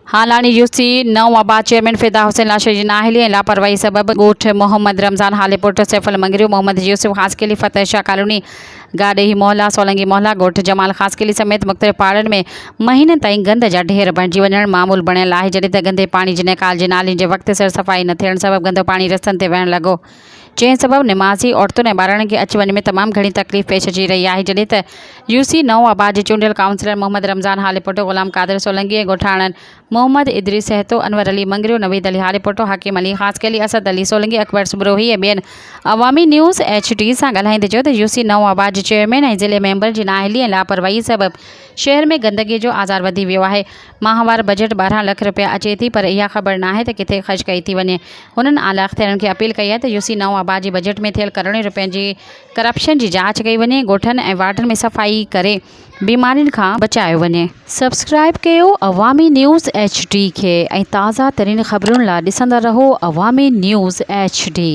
हालानी UC नौ आबाद chairman फिदा हुसैन लाशे जी नाहली ऐं लापरवाही सबब ॻोठ मोहम्मद रमज़ान हालेपुट सैफुल मंगरियो मोहम्मद यूसुफ ख़ासकेली फतेह शाह कॉलोनी गाडेही मोहल्ला सोलंगी मोहल्ला ॻोठ जमाल ख़ासकेली समेत मुख़्तलिफ़ पाड़नि में महीने ताईं गंद जा ढेर बणिजी वञणु मामूल बणियल आहे। जॾहिं त गंदे पाणी जी निकाल जे नालियुनि जे वक़्त सिर सफ़ाई न थियण सबबि गंदो पाणी रस्तनि ते वहणु लॻो, जंहिं सबबि निमाज़ी औरतुनि ऐं ॿारनि खे अच वञ में तमामु घणी तकलीफ़ पेश अची रही आहे। जॾहिं त यूसी नौ आबाद जे चूंडियल काउंसलर मोहम्मद रमज़ान हालेपुट, ग़ुलाम कादिर सोलंगी ऐं ॻोठाणनि मोहम्मद इदरीस सहतो, अनवर अली मंगरियो, नवीद अली हालेपुट, हकीम अली ख़ासकेली, असद अली सोलंगी, अकबर सुबरोही ऐं ॿियनि अवामी न्यूज़ HD सां ॻाल्हाईंदे चयो त यूसी नौ आबाद जे चेयरमैन ऐं ज़िले मेंबर जी नाअहली ऐं लापरवाही सबबि शहर में गंदगी जो आज़ार वधी वियो आहे। माहवार बजट 12 लाख रुपया अचे थी, पर इहा ख़बर नाहे त किथे ख़र्च कई थी वञे। हुननि आला अख़्तियारनि खे अपील कई आहे त यूसी नौ आबाद जे बजट में थियल करोड़नि रुपयनि जी करप्शन जी जांच कई वञे, ॻोठनि ऐं वार्डनि में सफ़ाई करे बीमारियुनि खां बचायो वञे। सब्सक्राइब कयो अवामी न्यूज़ HD खे ऐं ताज़ा तरीन ख़बरुनि लाइ ॾिसंदा रहो अवामी न्यूज़ HD।